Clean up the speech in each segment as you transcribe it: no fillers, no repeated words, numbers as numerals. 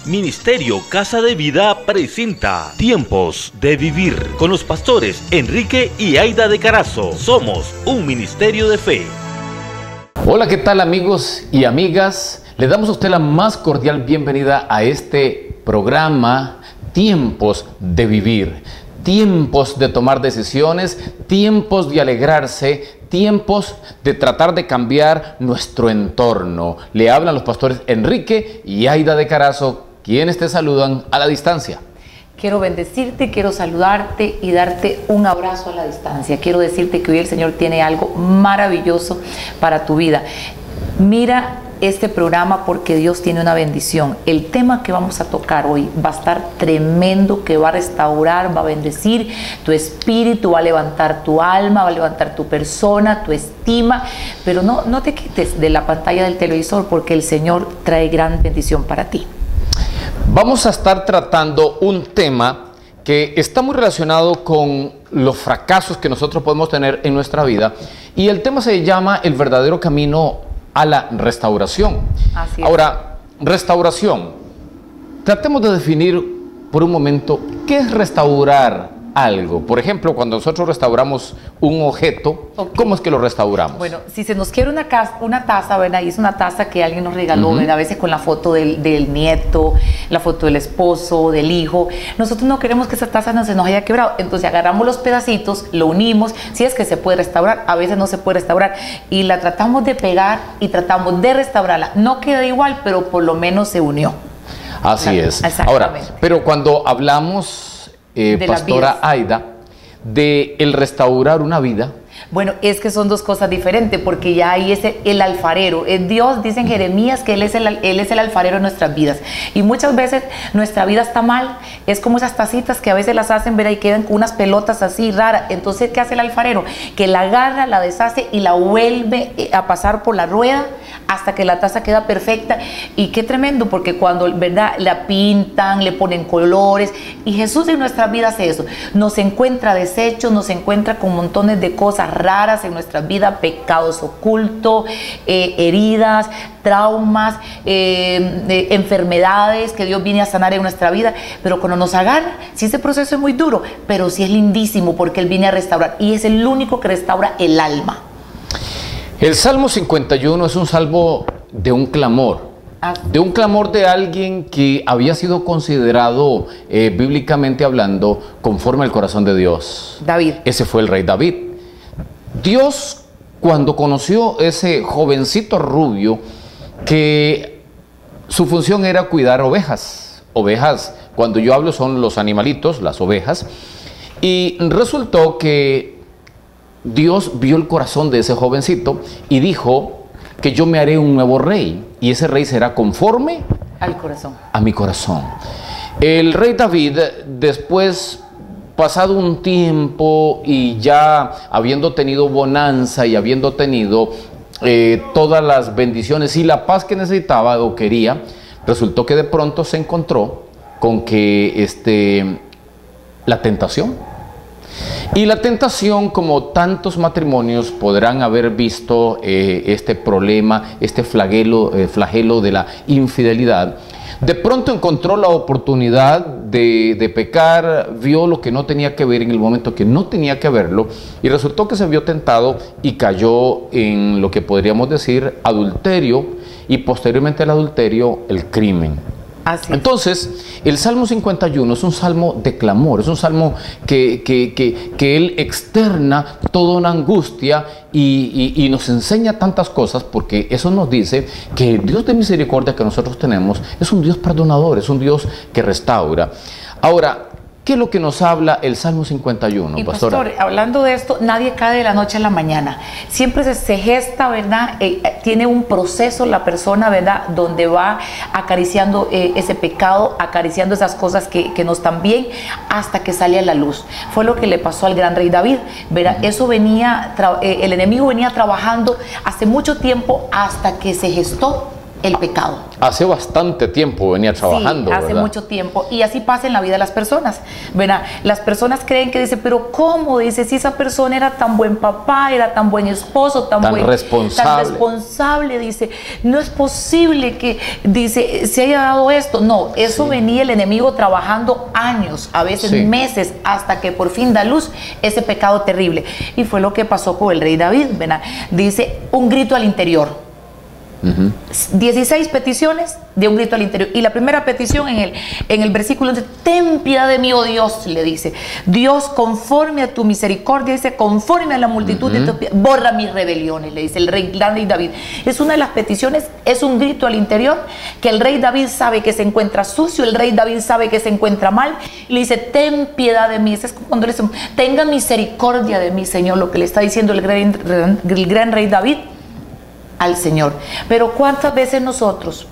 Ministerio Casa de Vida presenta Tiempos de Vivir con los pastores Enrique y Aida de Carazo. Somos un ministerio de fe. Hola, ¿qué tal amigos y amigas? Le damos a usted la más cordial bienvenida a este programa Tiempos de Vivir. Tiempos de tomar decisiones, tiempos de alegrarse, tiempos de tratar de cambiar nuestro entorno. Le hablan los pastores Enrique y Aida de Carazo, quienes te saludan a la distancia. Quiero bendecirte, quiero saludarte y darte un abrazo a la distancia. Quiero decirte que hoy el Señor tiene algo maravilloso para tu vida. Mira este programa porque Dios tiene una bendición. El tema que vamos a tocar hoy va a estar tremendo, que va a restaurar, va a bendecir tu espíritu, va a levantar tu alma, va a levantar tu persona, tu estima, pero no te quites de la pantalla del televisor porque el Señor trae gran bendición para ti. Vamos a estar tratando un tema que está muy relacionado con los fracasos que nosotros podemos tener en nuestra vida, y el tema se llama el verdadero camino a la restauración. Así es. Ahora, restauración. Tratemos de definir por un momento qué es restaurar algo. Por ejemplo, cuando nosotros restauramos un objeto, ¿cómo es que lo restauramos? Bueno, si se nos quiere una taza, ¿verdad? Y es una taza que alguien nos regaló, ¿verdad? A veces con la foto del nieto, la foto del esposo, del hijo. Nosotros no queremos que esa taza no se nos haya quebrado. Entonces agarramos los pedacitos, lo unimos, si es que se puede restaurar, a veces no se puede restaurar, y la tratamos de pegar y tratamos de restaurarla. No queda igual, pero por lo menos se unió. Así es. Ahora, pero cuando hablamos, pastora Aida, de el restaurar una vida. Bueno, es que son dos cosas diferentes, porque ya ahí es el alfarero. Dios dice en Jeremías que Él es el alfarero de nuestras vidas. Y muchas veces nuestra vida está mal. Es como esas tacitas que a veces las hacen, ver, y quedan con unas pelotas así raras. Entonces, ¿qué hace el alfarero? Que la agarra, la deshace y la vuelve a pasar por la rueda hasta que la taza queda perfecta. Y qué tremendo, porque cuando, ¿verdad?, la pintan, le ponen colores. Y Jesús en nuestras vidas hace eso. Nos encuentra deshechos, nos encuentra con montones de cosas raras en nuestra vida, pecados ocultos, heridas, traumas, enfermedades que Dios viene a sanar en nuestra vida. Pero cuando nos agarra, sí, ese proceso es muy duro, pero sí es lindísimo porque Él viene a restaurar, y es el único que restaura el alma. El Salmo 51 es un salmo de un clamor. De un clamor de alguien que había sido considerado, bíblicamente hablando, conforme al corazón de Dios. David. Ese fue el rey David. Dios, cuando conoció ese jovencito rubio, que su función era cuidar ovejas. Ovejas, cuando yo hablo, son los animalitos, las ovejas. Y resultó que Dios vio el corazón de ese jovencito y dijo que yo me haré un nuevo rey, y ese rey será conforme al corazón, a mi corazón. El rey David, después, pasado un tiempo y ya habiendo tenido bonanza y habiendo tenido todas las bendiciones y la paz que necesitaba o quería, resultó que de pronto se encontró con que la tentación. Y la tentación, como tantos matrimonios podrán haber visto este problema, este flagelo de la infidelidad, de pronto encontró la oportunidad de pecar, vio lo que no tenía que ver en el momento que no tenía que verlo, y resultó que se vio tentado y cayó en lo que podríamos decir adulterio, y posteriormente al adulterio el crimen. Así es. Entonces, el Salmo 51 es un salmo de clamor, es un salmo que él externa toda una angustia y nos enseña tantas cosas, porque eso nos dice que el Dios de misericordia que nosotros tenemos es un Dios perdonador, es un Dios que restaura. Ahora, ¿qué es lo que nos habla el Salmo 51, pastora? Pastor, hablando de esto, nadie cae de la noche a la mañana. Siempre se gesta, ¿verdad? Tiene un proceso la persona, ¿verdad?, donde va acariciando ese pecado, acariciando esas cosas que no están bien, hasta que sale a la luz. Fue lo que le pasó al gran rey David, ¿verdad? Eso venía, el enemigo venía trabajando hace mucho tiempo hasta que se gestó el pecado. Hace bastante tiempo venía trabajando, sí, hace ¿verdad? mucho tiempo. Y así pasa en la vida de las personas. ¿Verdad? Las personas creen que dicen, pero ¿cómo? Dice, si esa persona era tan buen papá, era tan buen esposo, tan responsable, dice, no es posible que, dice, se haya dado esto. No, eso venía el enemigo trabajando años, a veces meses, hasta que por fin da luz ese pecado terrible. Y fue lo que pasó con el rey David, ¿verdad? Dice, un grito al interior. 16 peticiones de un grito al interior. Y la primera petición en el versículo dice, ten piedad de mí, oh Dios, le dice. Dios, conforme a tu misericordia, dice, conforme a la multitud de tu piedad, borra mis rebeliones, le dice el rey David. Es una de las peticiones, es un grito al interior, que el rey David sabe que se encuentra sucio, el rey David sabe que se encuentra mal, y le dice, ten piedad de mí. Es como cuando le dice, tenga misericordia de mí, Señor, lo que le está diciendo el gran rey David al Señor. Pero ¿cuántas veces nosotros,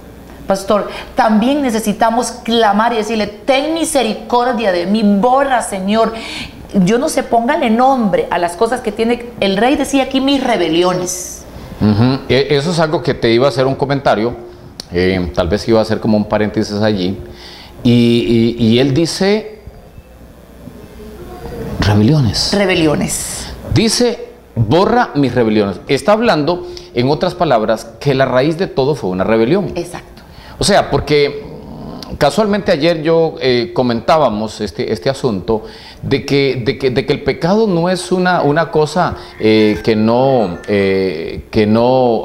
pastor, también necesitamos clamar y decirle, ten misericordia de mí, borra, Señor? Yo no sé, póngale nombre a las cosas que tiene. El rey decía aquí, mis rebeliones. Eso es algo que te iba a hacer un comentario, tal vez iba a hacer como un paréntesis allí, y él dice, rebeliones. Dice, borra mis rebeliones. Está hablando, en otras palabras, que la raíz de todo fue una rebelión. Exacto. O sea, porque casualmente ayer yo comentábamos este asunto de que el pecado no es una cosa que no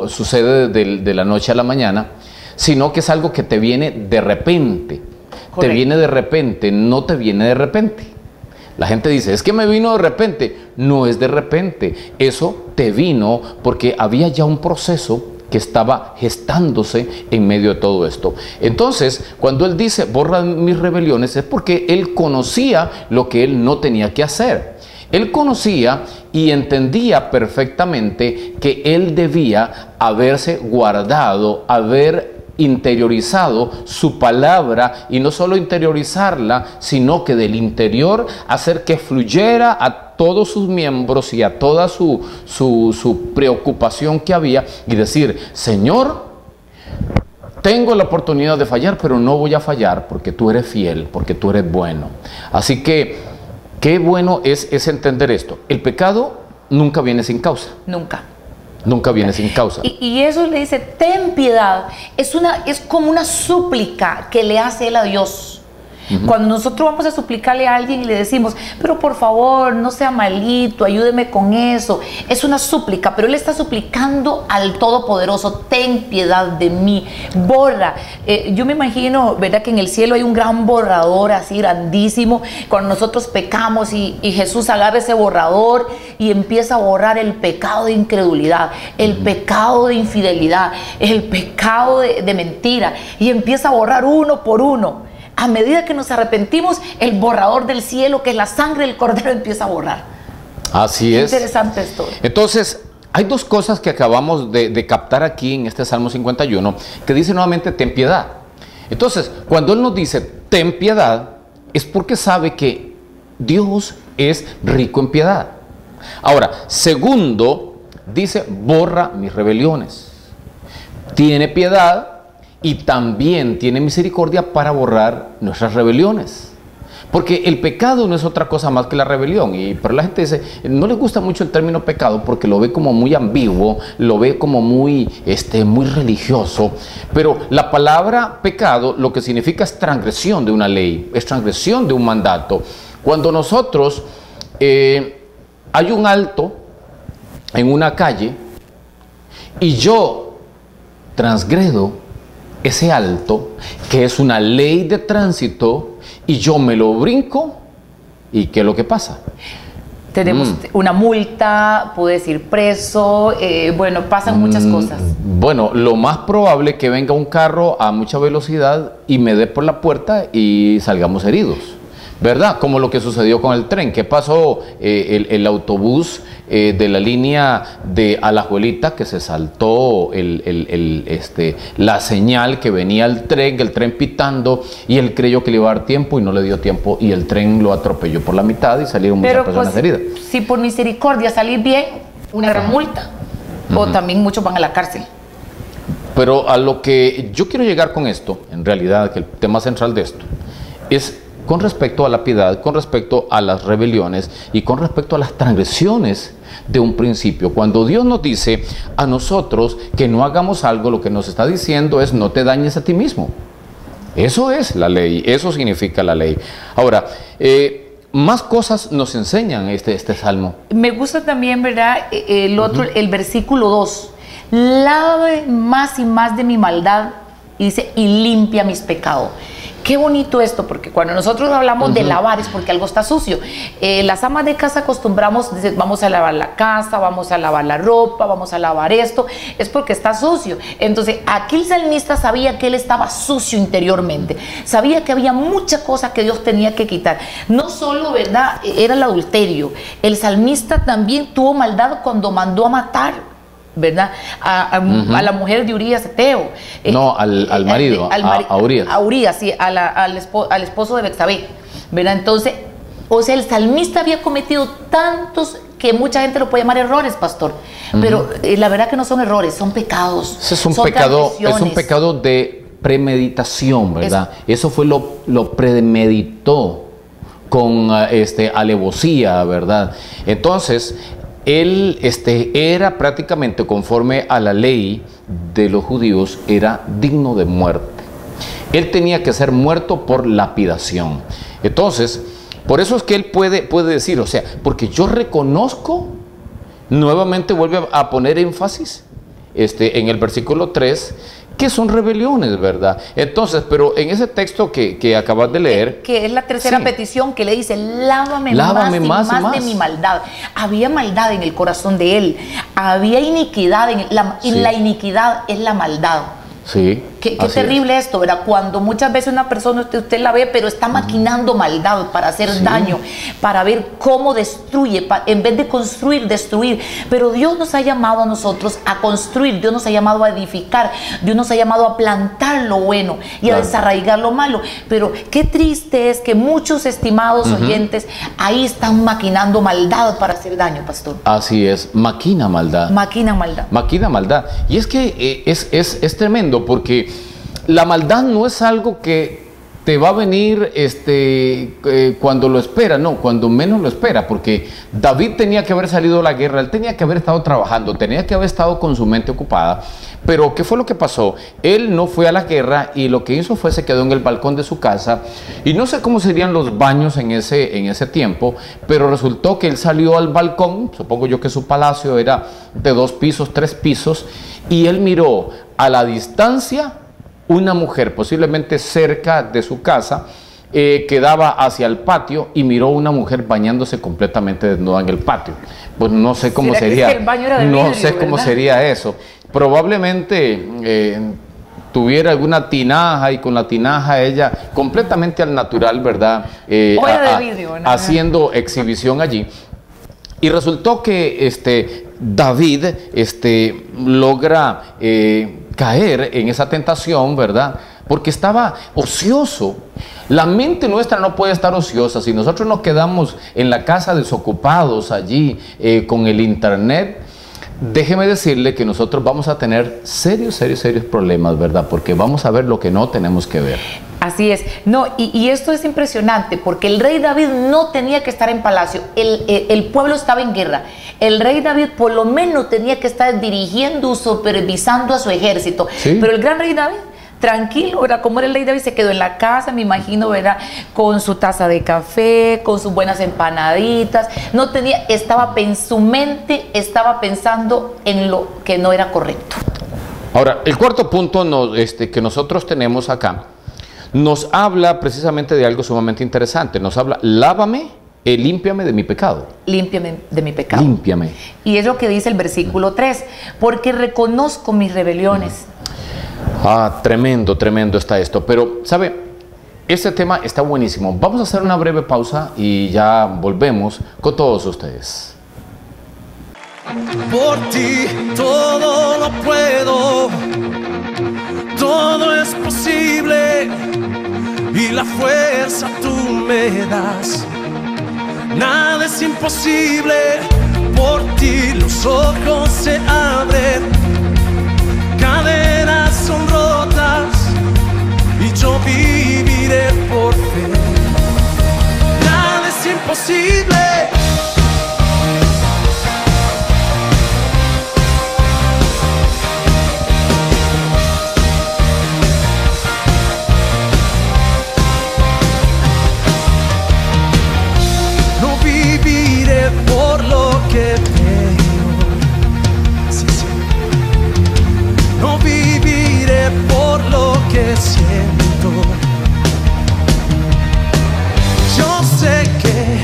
sucede de la noche a la mañana, sino que es algo que te viene de repente. Correcto. Te viene de repente, no te viene de repente. La gente dice, es que me vino de repente. No es de repente. Eso te vino porque había ya un proceso que estaba gestándose en medio de todo esto. Entonces, cuando él dice, borra mis rebeliones, es porque él conocía lo que él no tenía que hacer. Él conocía y entendía perfectamente que él debía haberse guardado, haber interiorizado su palabra, y no solo interiorizarla, sino que del interior hacer que fluyera a todos sus miembros y a toda su preocupación que había, y decir, Señor, tengo la oportunidad de fallar, pero no voy a fallar porque tú eres fiel, porque tú eres bueno. Así que qué bueno es entender esto. El pecado nunca viene sin causa. Nunca viene sin causa. Y eso le dice, ten piedad. Es como una súplica que le hace él a Dios. Cuando nosotros vamos a suplicarle a alguien y le decimos, pero por favor, no sea malito, ayúdeme con eso. Es una súplica, pero él está suplicando al Todopoderoso, ten piedad de mí, borra. Yo me imagino, ¿verdad?, que en el cielo hay un gran borrador así grandísimo, cuando nosotros pecamos y Jesús agarra ese borrador y empieza a borrar el pecado de incredulidad, el pecado de infidelidad, el pecado de mentira, y empieza a borrar uno por uno. A medida que nos arrepentimos, el borrador del cielo, que es la sangre del Cordero, empieza a borrar. Así es. Interesante esto. Entonces, hay dos cosas que acabamos de captar aquí en este Salmo 51, que dice nuevamente, ten piedad. Entonces, cuando él nos dice, ten piedad, es porque sabe que Dios es rico en piedad. Ahora, segundo, dice, borra mis rebeliones. Tiene piedad y también tiene misericordia para borrar nuestras rebeliones. Porque el pecado no es otra cosa más que la rebelión. Pero la gente dice, no le gusta mucho el término pecado porque lo ve como muy ambiguo, lo ve como muy religioso. Pero la palabra pecado lo que significa es transgresión de una ley, es transgresión de un mandato. Cuando nosotros hay un alto en una calle y yo transgredo ese alto, que es una ley de tránsito, y yo me lo brinco, ¿y qué es lo que pasa? Tenemos una multa, puedes ir preso, bueno, pasan muchas cosas. Bueno, lo más probable es que venga un carro a mucha velocidad y me dé por la puerta y salgamos heridos, ¿verdad? Como lo que sucedió con el tren. ¿Qué pasó? El autobús de la línea de Alajuelita, que se saltó la señal que venía el tren pitando, y él creyó que le iba a dar tiempo y no le dio tiempo, y el tren lo atropelló por la mitad y salieron muchas personas heridas. Si por misericordia salís bien, una gran multa, o también muchos van a la cárcel. Pero a lo que yo quiero llegar con esto, en realidad, que el tema central de esto, es con respecto a la piedad, con respecto a las rebeliones y con respecto a las transgresiones de un principio. Cuando Dios nos dice a nosotros que no hagamos algo, lo que nos está diciendo es: no te dañes a ti mismo. Eso es la ley, eso significa la ley. Ahora, más cosas nos enseñan este salmo. Me gusta también, ¿verdad? El versículo 2. Lave más y más de mi maldad, y dice, y limpia mis pecados. Qué bonito esto, porque cuando nosotros hablamos de lavar es porque algo está sucio. Las amas de casa acostumbramos, vamos a lavar la casa, vamos a lavar la ropa, vamos a lavar esto, es porque está sucio. Entonces, aquí el salmista sabía que él estaba sucio interiormente, sabía que había muchas cosas que Dios tenía que quitar. No solo, ¿verdad?, era el adulterio. El salmista también tuvo maldad cuando mandó a matar, ¿verdad?, a la mujer de Urías Eteo. No, al marido, a Urías. A Urías, sí, al esposo de Betsabé, ¿verdad? Entonces, o sea, el salmista había cometido tantos que mucha gente lo puede llamar errores, pastor, pero la verdad que no son errores, son pecados. Es un pecado de premeditación, ¿verdad? Eso fue lo premeditó con alevosía, ¿verdad? Entonces, él era prácticamente, conforme a la ley de los judíos, era digno de muerte. Él tenía que ser muerto por lapidación. Entonces, por eso es que él puede decir, o sea, porque yo reconozco, nuevamente vuelve a poner énfasis en el versículo 3, que son rebeliones, ¿verdad? Entonces, pero en ese texto que acabas de leer, que es la tercera petición, que le dice, lávame más de mi maldad. Había maldad en el corazón de él, había iniquidad, y la iniquidad es la maldad. Sí. Qué terrible esto, ¿verdad? Cuando muchas veces una persona, usted la ve, pero está maquinando maldad para hacer daño, para ver cómo destruye, en vez de construir, destruir. Pero Dios nos ha llamado a nosotros a construir, Dios nos ha llamado a edificar, Dios nos ha llamado a plantar lo bueno y a desarraigar lo malo. Pero qué triste es que muchos estimados oyentes ahí están maquinando maldad para hacer daño, pastor. Así es, maquina maldad. Maquina maldad. Maquina maldad. Y es que es tremendo, porque la maldad no es algo que te va a venir cuando lo espera, no, cuando menos lo espera, porque David tenía que haber salido a la guerra, él tenía que haber estado trabajando, tenía que haber estado con su mente ocupada, pero ¿qué fue lo que pasó? Él no fue a la guerra y lo que hizo fue se quedó en el balcón de su casa, y no sé cómo serían los baños en ese tiempo, pero resultó que él salió al balcón, supongo yo que su palacio era de 2 pisos, 3 pisos, y él miró a la distancia una mujer, posiblemente cerca de su casa, que daba hacia el patio, y miró una mujer bañándose completamente desnuda en el patio. Pues no sé cómo sería, no sé cómo sería eso. Probablemente tuviera alguna tinaja, y con la tinaja ella completamente al natural, ¿verdad? Haciendo exhibición allí. Y resultó que David logra caer en esa tentación, ¿verdad? Porque estaba ocioso. La mente nuestra no puede estar ociosa. Si nosotros nos quedamos en la casa desocupados allí con el internet, déjeme decirle que nosotros vamos a tener serios problemas, ¿verdad? Porque vamos a ver lo que no tenemos que ver. Así es. No, y esto es impresionante, porque el rey David no tenía que estar en palacio, el pueblo estaba en guerra. El rey David por lo menos tenía que estar dirigiendo, supervisando a su ejército. ¿Sí? Pero el gran rey David, tranquilo, ¿verdad? Como era el rey David, se quedó en la casa, me imagino, ¿verdad? Con su taza de café, con sus buenas empanaditas. No tenía, su mente estaba pensando en lo que no era correcto. Ahora, el cuarto punto que nosotros tenemos acá nos habla precisamente de algo sumamente interesante. Nos habla, lávame, límpiame de mi pecado. Límpiame de mi pecado. Límpiame. Y es lo que dice el versículo 3, porque reconozco mis rebeliones. Tremendo está esto. Pero, ¿sabe? Este tema está buenísimo. Vamos a hacer una breve pausa y ya volvemos con todos ustedes. Por ti todo lo puedo, todo es posible, y la fuerza tú me das. Nada es imposible, por ti los ojos se abren, cadenas imposible. No viviré por lo que veo. Sí, sí. No viviré por lo que siento. Yo sé que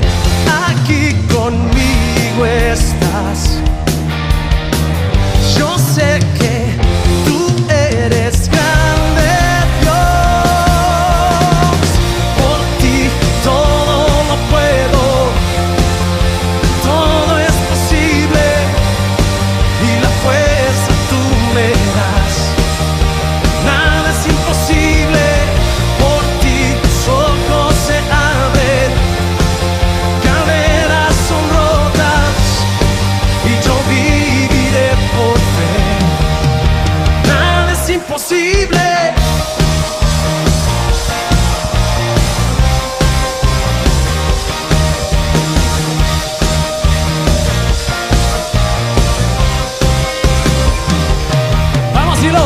aquí conmigo estás. Yo sé que tú eres grande, Dios. Por ti todo lo puedo, todo es posible y la fuerza tú me das. Nada es imposible, por ti tus ojos se abren, cadenas son rotas y yo viviré por fe. Nada es imposible. Vamos, dilo.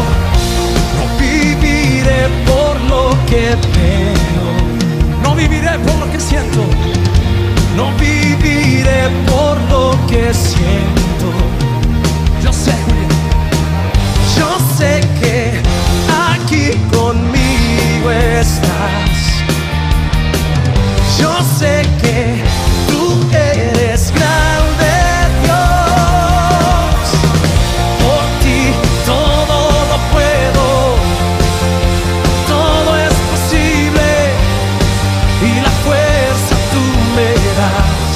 No viviré por lo que veo, no viviré por lo que siento, no viviré por lo que siento. Yo sé, Julián, yo sé que aquí conmigo estás. Yo sé que tú eres grande, Dios. Por ti todo lo puedo, todo es posible y la fuerza tú me das.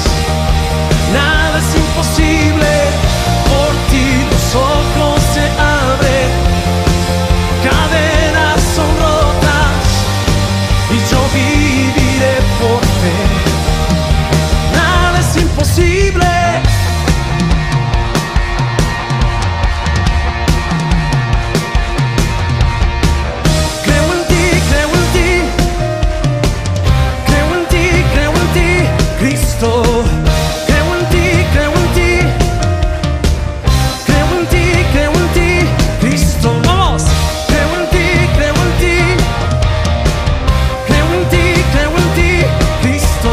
Nada es imposible, por ti los ojos se abren, cadenas son rotas y yo viviré por fe. Nada es imposible. Creo en ti, creo en ti, creo en ti, creo en ti, Cristo. Creo en ti, creo en ti, creo en ti, creo en ti, Cristo. Vamos. Creo en ti, creo en ti, creo en ti, creo en ti, Cristo.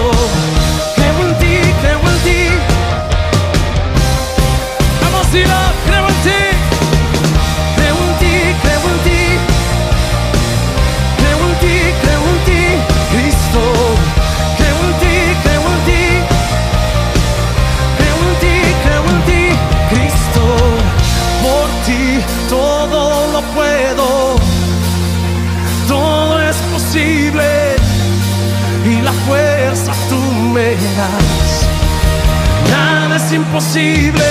Creo en ti, creo en ti. Vamos, dilo. Creo en ti. Creo en ti, creo en ti. Creo en ti, creo en ti, Cristo. Creo en ti, creo en ti. Creo en ti, creo en ti, Cristo. Por ti todo lo puedo, todo es posible y la fuerza tú me das. Nada es imposible,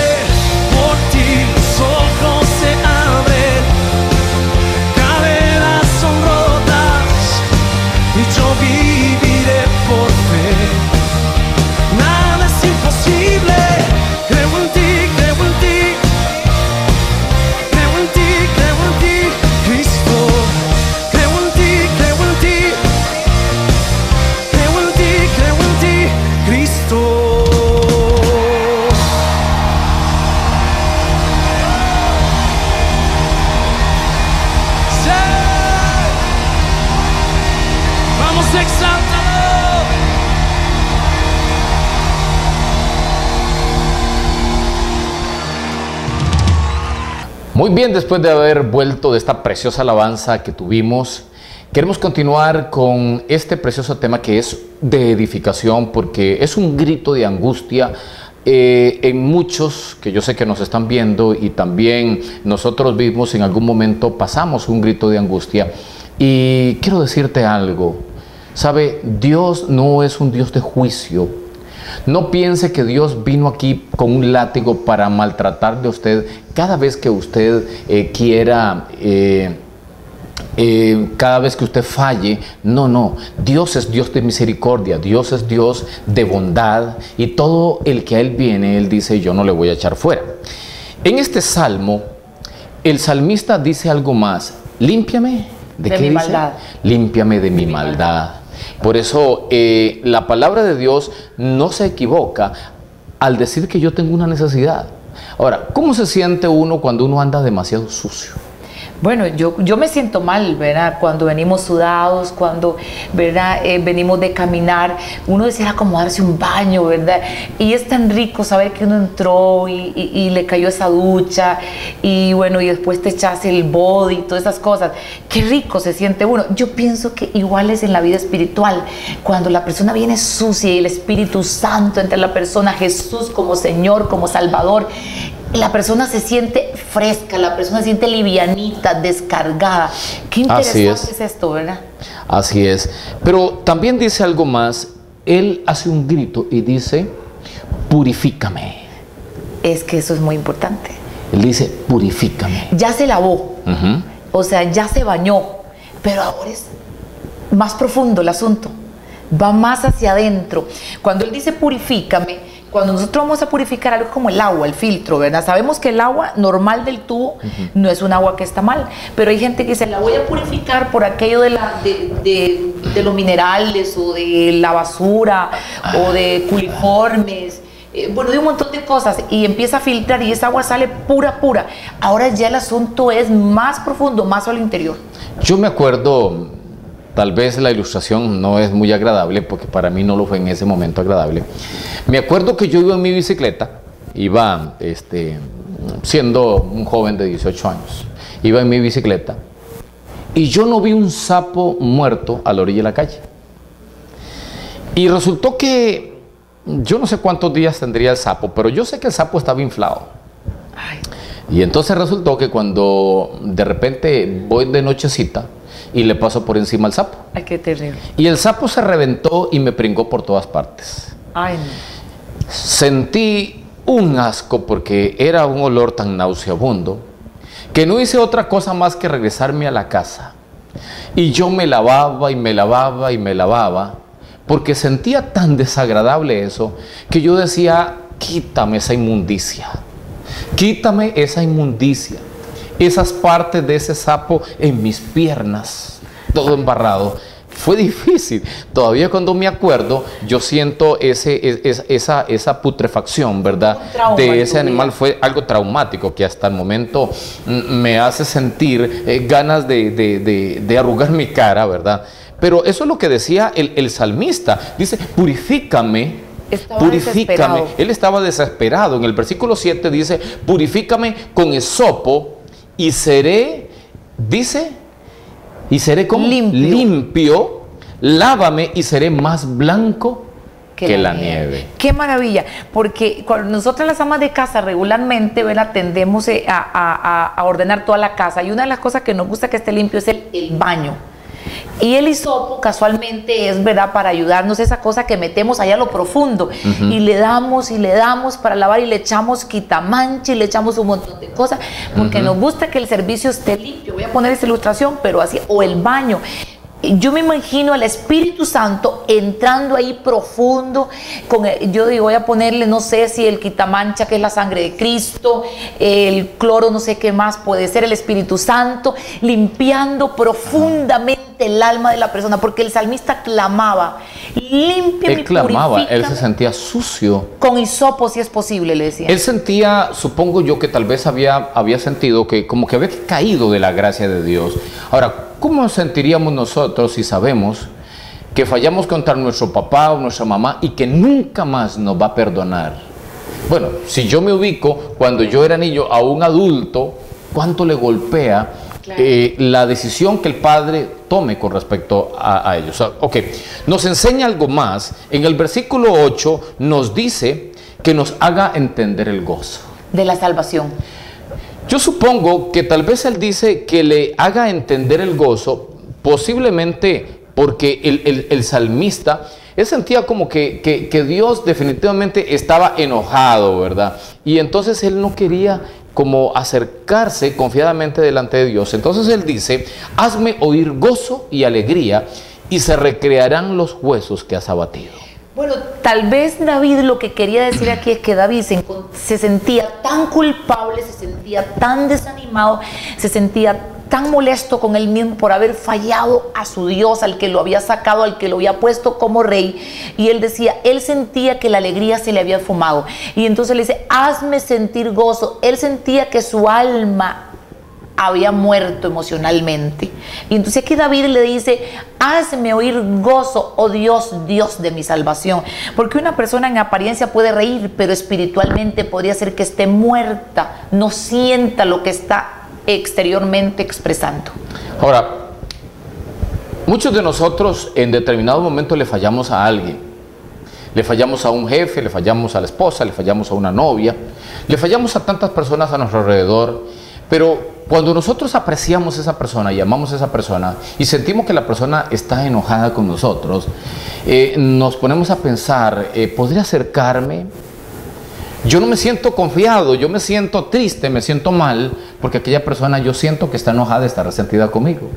por ti los ojos se abren, cadenas son rotas y yo viviré por fe. Nada es imposible. Creo en ti, creo en ti, creo en ti, creo en ti, Cristo. Creo en ti, creo en ti, creo en ti, creo en ti, Cristo. Sí. Vamos, exáltalo. Muy bien, después de haber vuelto de esta preciosa alabanza que tuvimos, queremos continuar con este precioso tema que es de edificación, porque es un grito de angustia en muchos que yo sé que nos están viendo, y también nosotros mismos en algún momento pasamos un grito de angustia. Y quiero decirte algo, ¿sabe? Dios no es un Dios de juicio. No piense que Dios vino aquí con un látigo para maltratarle a usted cada vez que usted quiera, cada vez que usted falle. No, no. Dios es Dios de misericordia, Dios es Dios de bondad, y todo el que a Él viene, Él dice: yo no le voy a echar fuera. En este salmo, el salmista dice algo más: límpiame. ¿De qué mi dice? maldad. Límpiame de mi maldad. Por eso la palabra de Dios no se equivoca al decir que yo tengo una necesidad. Ahora, ¿cómo se siente uno cuando uno anda demasiado sucio? Bueno, yo me siento mal, ¿verdad? Cuando venimos sudados, cuando, ¿verdad? Venimos de caminar, uno desea como darse un baño, ¿verdad? Y es tan rico saber que uno entró y le cayó esa ducha y bueno, y después te echas el body y todas esas cosas. Qué rico se siente uno. Yo pienso que igual es en la vida espiritual. Cuando la persona viene sucia y el Espíritu Santo entra en la persona, Jesús como Señor, como Salvador, la persona se siente fresca, la persona se siente livianita, descargada. Qué interesante es esto, ¿verdad? Así es. Pero también dice algo más. Él hace un grito y dice, purifícame. Es que eso es muy importante. Él dice, purifícame. Ya se lavó, o sea, ya se bañó, pero ahora es más profundo el asunto. Va más hacia adentro. Cuando él dice purifícame, cuando nosotros vamos a purificar algo como el agua, el filtro, ¿verdad? Sabemos que el agua normal del tubo no es un agua que está mal, pero hay gente que dice, la voy a purificar por aquello de los minerales o de la basura o de culiformes, bueno, de un montón de cosas, y empieza a filtrar y esa agua sale pura, pura. Ahora ya el asunto es más profundo, más al interior. Yo me acuerdo... Tal vez la ilustración no es muy agradable, porque para mí no lo fue en ese momento agradable. Me acuerdo que yo iba en mi bicicleta, iba siendo un joven de 18 años, iba en mi bicicleta y yo no vi un sapo muerto a la orilla de la calle. Y resultó que yo no sé cuántos días tendría el sapo, pero yo sé que el sapo estaba inflado. Ay. Y entonces resultó que cuando de repente voy de nochecita, y le paso por encima al sapo. Ay, qué terrible. Y el sapo se reventó y me pringó por todas partes. Ay, no. Sentí un asco porque era un olor tan nauseabundo que no hice otra cosa más que regresarme a la casa. Y yo me lavaba y me lavaba y me lavaba porque sentía tan desagradable eso que yo decía, quítame esa inmundicia. Quítame esa inmundicia. Esas partes de ese sapo en mis piernas, todo embarrado. Fue difícil. Todavía cuando me acuerdo, yo siento esa putrefacción, ¿verdad? De ese animal. Fue algo traumático que hasta el momento me hace sentir ganas de arrugar mi cara, ¿verdad? Pero eso es lo que decía el salmista. Dice, purifícame. Purifícame. Él estaba desesperado. En el versículo 7 dice, purifícame con esopo y seré, dice, y seré como limpio, lávame y seré más blanco que la nieve. Qué maravilla, porque cuando nosotras las amas de casa regularmente, ¿verdad? Tendemos a ordenar toda la casa, y una de las cosas que nos gusta que esté limpio es el baño. Y el hisopo casualmente es, ¿verdad?, para ayudarnos, esa cosa que metemos allá a lo profundo y le damos para lavar y le echamos quitamancha y le echamos un montón de cosas porque nos gusta que el servicio esté limpio. Voy a poner esta ilustración, pero así, o el baño. Yo me imagino al Espíritu Santo entrando ahí profundo, yo digo, voy a ponerle, no sé si el quitamancha, que es la sangre de Cristo, el cloro, no sé qué más puede ser, el Espíritu Santo, limpiando profundamente el alma de la persona, porque el salmista clamaba, límpiame, él clamaba, purifícame. él se sentía sucio. Con hisopo, si es posible, le decía. Él sentía, supongo yo, que tal vez había sentido que como que había caído de la gracia de Dios. Ahora, ¿cómo nos sentiríamos nosotros si sabemos que fallamos contra nuestro papá o nuestra mamá y que nunca más nos va a perdonar? Bueno, si yo me ubico cuando yo era niño a un adulto, ¿cuánto le golpea la decisión que el padre tome con respecto a ellos? Ok, nos enseña algo más. En el versículo 8 nos dice que nos haga entender el gozo de la salvación. Yo supongo que tal vez él dice que le haga entender el gozo, posiblemente porque el salmista, él sentía como que Dios definitivamente estaba enojado, ¿verdad? Y entonces él no quería como acercarse confiadamente delante de Dios. Entonces él dice, hazme oír gozo y alegría, y se recrearán los huesos que has abatido. Bueno, tal vez David lo que quería decir aquí es que David se sentía tan culpable, se sentía tan desanimado, se sentía tan molesto con él mismo por haber fallado a su Dios, al que lo había sacado, al que lo había puesto como rey. Y él decía, él sentía que la alegría se le había fumado. Y entonces le dice, hazme sentir gozo. Él sentía que su alma había muerto emocionalmente. Y entonces aquí David le dice, hazme oír gozo, oh Dios, Dios de mi salvación. Porque una persona en apariencia puede reír, pero espiritualmente podría ser que esté muerta, no sienta lo que está exteriormente expresando. Ahora, muchos de nosotros en determinado momento le fallamos a alguien. Le fallamos a un jefe, le fallamos a la esposa, le fallamos a una novia, le fallamos a tantas personas a nuestro alrededor. Pero cuando nosotros apreciamos a esa persona y amamos a esa persona y sentimos que la persona está enojada con nosotros, nos ponemos a pensar, ¿podría acercarme? Yo no me siento confiado, yo me siento triste, me siento mal, porque aquella persona yo siento que está enojada, está resentida conmigo.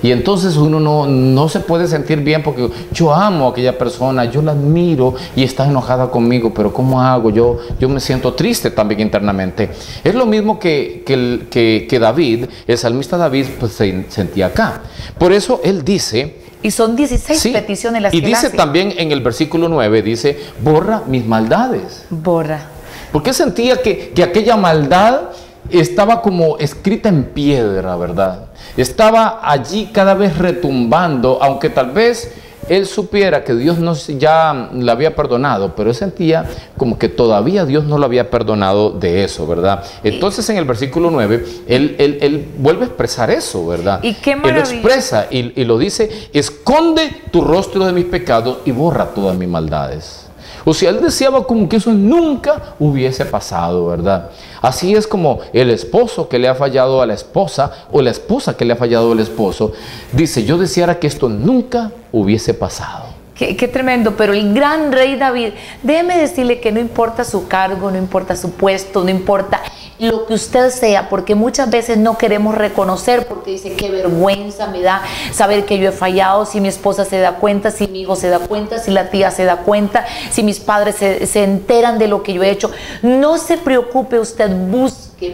Y entonces uno no se puede sentir bien porque yo amo a aquella persona, yo la admiro y está enojada conmigo, pero ¿cómo hago? Yo me siento triste también internamente. Es lo mismo que David, el salmista David, pues se sentía acá. Por eso él dice... Y son 16 sí, peticiones las y que dice hace. también en el versículo 9, dice, borra mis maldades. Borra. Porque sentía que aquella maldad estaba como escrita en piedra, ¿verdad? Estaba allí cada vez retumbando, aunque tal vez él supiera que Dios ya le había perdonado, pero él sentía como que todavía Dios no lo había perdonado de eso, ¿verdad? Entonces en el versículo 9, él vuelve a expresar eso, ¿verdad? Y qué él lo maravilla. expresa y lo dice, esconde tu rostro de mis pecados y borra todas mis maldades. O sea, él deseaba como que eso nunca hubiese pasado, ¿verdad? Así es como el esposo que le ha fallado a la esposa o la esposa que le ha fallado al esposo, dice, yo deseara que esto nunca hubiese pasado. Qué tremendo, pero el gran rey David, déjeme decirle que no importa su cargo, no importa su puesto, no importa lo que usted sea, porque muchas veces no queremos reconocer, porque dice, qué vergüenza me da saber que yo he fallado, si mi esposa se da cuenta, si mi hijo se da cuenta, si la tía se da cuenta, si mis padres se enteran de lo que yo he hecho. No se preocupe usted,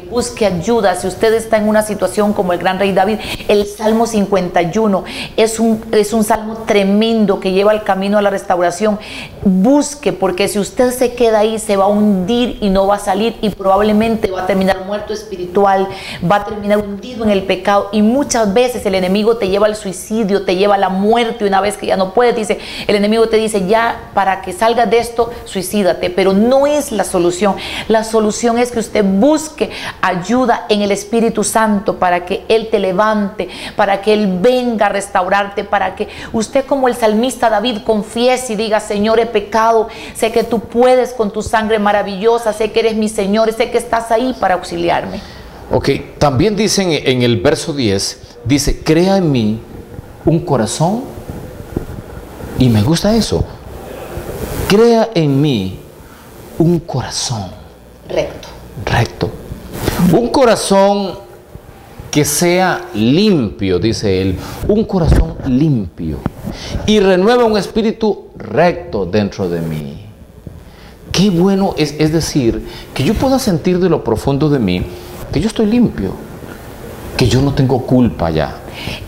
busque ayuda. Si usted está en una situación como el gran rey David, el Salmo 51 es un salmo tremendo que lleva el camino a la restauración. Busque, porque si usted se queda ahí se va a hundir y no va a salir, y probablemente va a terminar muerto espiritual, va a terminar hundido en el pecado. Y muchas veces el enemigo te lleva al suicidio, te lleva a la muerte. Y una vez que ya no puedes, dice, el enemigo te dice, ya para que salgas de esto, suicídate. Pero no es la solución. La solución es que usted busque ayuda en el Espíritu Santo para que Él te levante, para que Él venga a restaurarte, para que usted, como el salmista David, confiese y diga, Señor, he pecado, sé que tú puedes con tu sangre maravillosa, sé que eres mi Señor, sé que estás ahí para auxiliarme. Ok, también dicen en el verso 10, dice, crea en mí un corazón, y me gusta eso, crea en mí un corazón recto. Un corazón que sea limpio, dice él, un corazón limpio, y renueva un espíritu recto dentro de mí. Qué bueno es decir, que yo pueda sentir de lo profundo de mí que yo estoy limpio, que yo no tengo culpa ya.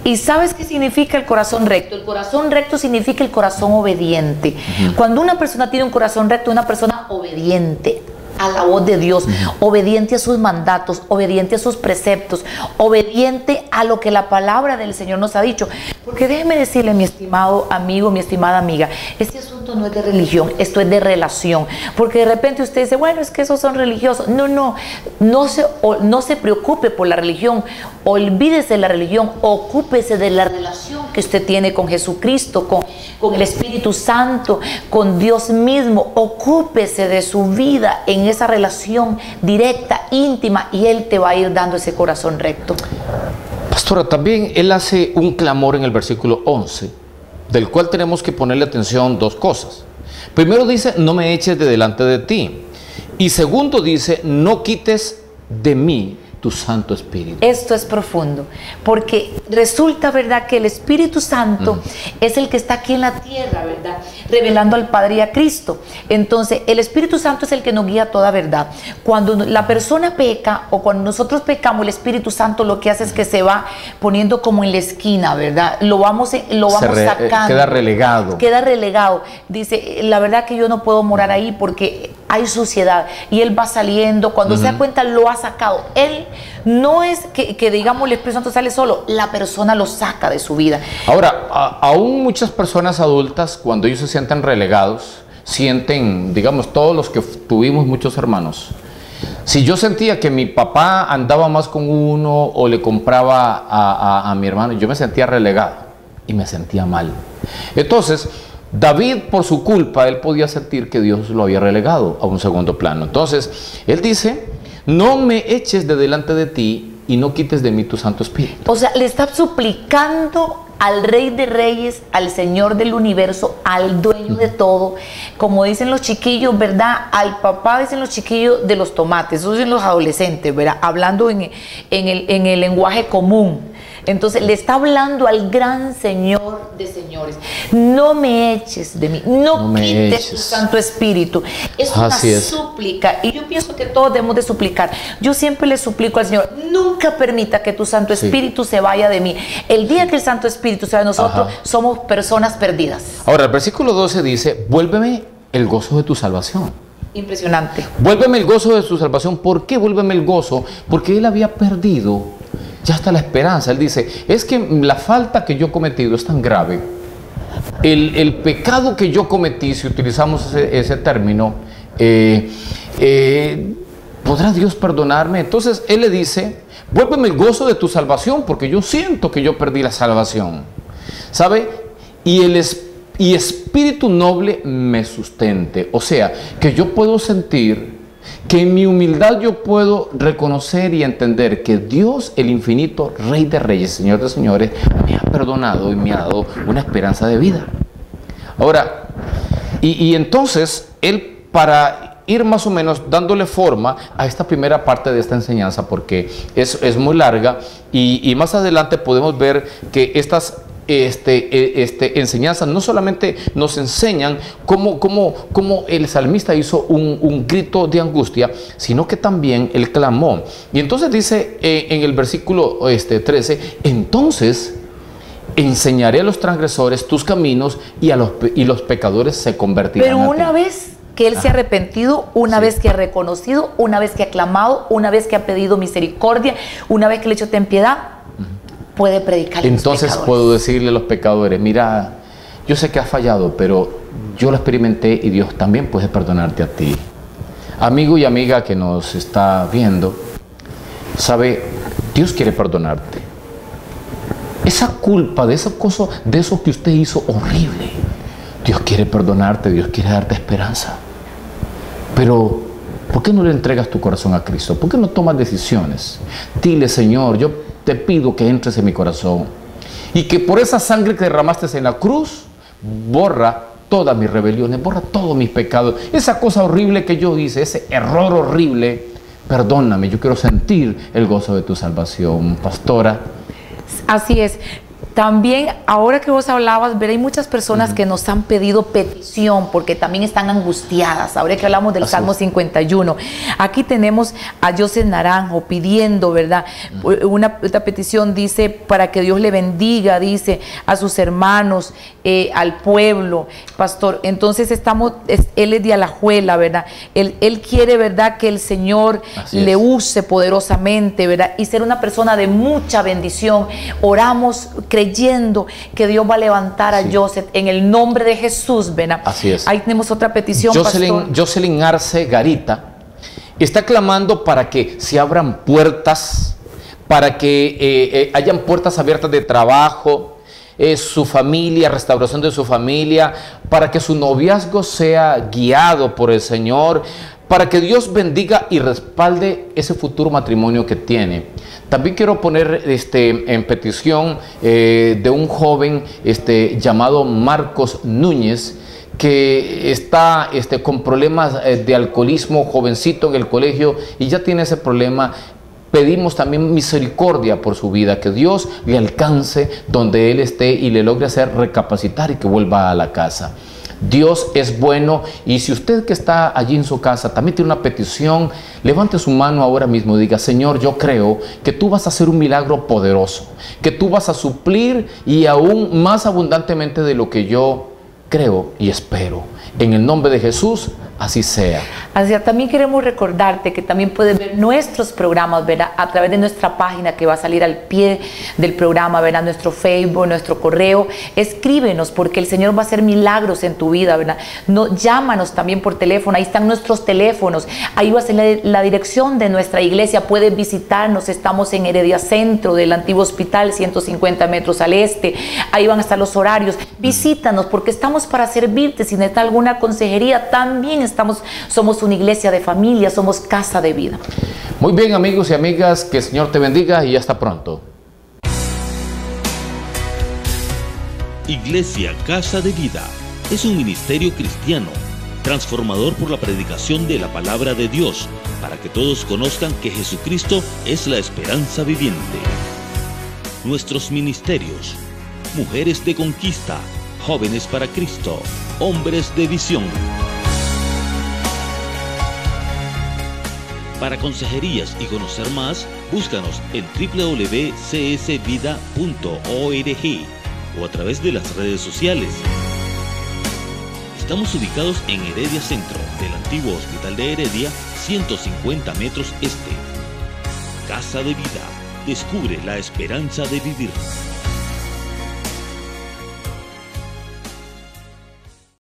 ¿Y sabes qué significa el corazón recto? El corazón recto significa el corazón obediente. Cuando una persona tiene un corazón recto, una persona obediente a la voz de Dios, obediente a sus mandatos, obediente a sus preceptos, obediente a lo que la palabra del Señor nos ha dicho. Porque déjeme decirle, mi estimado amigo, mi estimada amiga, este asunto no es de religión, esto es de relación. Porque de repente usted dice, bueno, es que esos son religiosos. No se preocupe por la religión, olvídese de la religión, ocúpese de la relación que usted tiene con Jesucristo, con el Espíritu Santo, con Dios mismo. Ocúpese de su vida en esa relación directa, íntima, y Él te va a ir dando ese corazón recto. Pastora, también él hace un clamor en el versículo 11, del cual tenemos que ponerle atención dos cosas. Primero dice, no me eches de delante de ti. Y segundo dice, no quites de mí tu Santo Espíritu. Esto es profundo, porque resulta, ¿verdad?, que el Espíritu Santo es el que está aquí en la tierra, ¿verdad?, revelando al Padre y a Cristo. Entonces, el Espíritu Santo es el que nos guía a toda verdad. Cuando la persona peca o cuando nosotros pecamos, el Espíritu Santo lo que hace es que se va poniendo como en la esquina, ¿verdad? Lo vamos sacando. Queda relegado. Queda relegado. Dice, la verdad que yo no puedo morar ahí porque hay suciedad. Y él va saliendo, cuando se da cuenta lo ha sacado. Él no es que digamos el Espíritu Santo sale solo, la persona lo saca de su vida. Ahora, aún muchas personas adultas, cuando ellos se sienten relegados, sienten, digamos, todos los que tuvimos muchos hermanos, si yo sentía que mi papá andaba más con uno o le compraba a mi hermano, yo me sentía relegado y me sentía mal. Entonces, David, por su culpa, él podía sentir que Dios lo había relegado a un segundo plano. Entonces, él dice, no me eches de delante de ti y no quites de mí tu Santo Espíritu. O sea, le está suplicando al Rey de Reyes, al Señor del universo, al dueño de todo, como dicen los chiquillos, ¿verdad? Al papá dicen los chiquillos de los tomates, esos son los adolescentes, ¿verdad? Hablando en el lenguaje común. Entonces le está hablando al gran Señor de señores. No me eches de mí, no quites tu Santo Espíritu. Es una súplica, y yo pienso que todos debemos de suplicar. Yo siempre le suplico al Señor, nunca permita que tu Santo Espíritu se vaya de mí. El día que el Santo Espíritu se va de nosotros, somos personas perdidas. Ahora, el versículo 12 dice, vuélveme el gozo de tu salvación. Impresionante. Vuélveme el gozo de su salvación. ¿Por qué vuélveme el gozo? Porque él había perdido ya está la esperanza. Él dice, es que la falta que yo he cometido es tan grave, el pecado que yo cometí, si utilizamos ese término, ¿podrá Dios perdonarme? Entonces él le dice, vuélveme el gozo de tu salvación, porque yo siento que yo perdí la salvación, ¿sabe? Y espíritu noble me sustente. O sea, que yo puedo sentir que en mi humildad yo puedo reconocer y entender que Dios, el infinito Rey de Reyes, Señor de Señores, me ha perdonado y me ha dado una esperanza de vida. Ahora, y entonces, él, para ir más o menos dándole forma a esta primera parte de esta enseñanza, porque es muy larga, y más adelante podemos ver que estas enseñanzas no solamente nos enseñan cómo el salmista hizo un grito de angustia, sino que también él clamó. Y entonces dice en el versículo 13, entonces enseñaré a los transgresores tus caminos y los pecadores se convertirán. Pero una vez que él se ha arrepentido, una vez que ha reconocido, una vez que ha clamado, una vez que ha pedido misericordia, una vez que le ha hecho ten piedad, puede predicar. Entonces puedo decirle a los pecadores, mira, yo sé que has fallado, pero yo lo experimenté y Dios también puede perdonarte a ti. Amigo y amiga que nos está viendo, sabe, Dios quiere perdonarte. Esa culpa de esa cosa, de eso que usted hizo horrible, Dios quiere perdonarte, Dios quiere darte esperanza. Pero ¿por qué no le entregas tu corazón a Cristo? ¿Por qué no tomas decisiones? Dile, Señor, yo te pido que entres en mi corazón y que por esa sangre que derramaste en la cruz, borra todas mis rebeliones, borra todos mis pecados, esa cosa horrible que yo hice, ese error horrible, perdóname, yo quiero sentir el gozo de tu salvación, pastora. Así es. También, ahora que vos hablabas, hay muchas personas que nos han pedido petición porque también están angustiadas. Ahora que hablamos del Salmo 51, aquí tenemos a José Naranjo pidiendo, ¿verdad? Esta petición dice, para que Dios le bendiga, dice, a sus hermanos, al pueblo, pastor. Entonces él es de Alajuela, ¿verdad? Él quiere, ¿verdad?, que el Señor le use poderosamente, ¿verdad? Y ser una persona de mucha bendición. Oramos creyendo que Dios va a levantar a Joseph en el nombre de Jesús, ¿verdad? Así es. Ahí tenemos otra petición, pastor. Jocelyn Arce Garita está clamando para que se abran puertas, para que hayan puertas abiertas de trabajo, su familia, restauración de su familia, para que su noviazgo sea guiado por el Señor, para que Dios bendiga y respalde ese futuro matrimonio que tiene. También quiero poner en petición de un joven llamado Marcos Núñez, que está con problemas de alcoholismo, jovencito en el colegio, y ya tiene ese problema. pedimos también misericordia por su vida, que Dios le alcance donde él esté y le logre hacer recapacitar y que vuelva a la casa. Dios es bueno, y si usted que está allí en su casa también tiene una petición, levante su mano ahora mismo y diga: Señor, yo creo que tú vas a hacer un milagro poderoso, que tú vas a suplir y aún más abundantemente de lo que yo creo y espero. En el nombre de Jesús, así sea. Así, también queremos recordarte que también puedes ver nuestros programas, ¿verdad?, a través de nuestra página que va a salir al pie del programa, ¿verdad?, nuestro Facebook, nuestro correo. Escríbenos, porque el Señor va a hacer milagros en tu vida, ¿verdad? No, llámanos también por teléfono, ahí están nuestros teléfonos, ahí va a ser la dirección de nuestra iglesia. Puedes visitarnos, estamos en Heredia Centro del antiguo hospital, 150 metros al este, ahí van a estar los horarios. Visítanos, porque estamos para servirte. Si necesitas alguna consejería, también somos una iglesia de familia, somos casa de vida. Muy bien, amigos y amigas, que el Señor te bendiga y hasta pronto. Iglesia Casa de Vida es un ministerio cristiano, transformador por la predicación de la palabra de Dios, para que todos conozcan que Jesucristo es la esperanza viviente. Nuestros ministerios: Mujeres de Conquista, Jóvenes para Cristo, Hombres de Visión. Para consejerías y conocer más, búscanos en www.csvida.org o a través de las redes sociales. Estamos ubicados en Heredia Centro del antiguo Hospital de Heredia, 150 metros este. Casa de Vida, descubre la esperanza de vivir.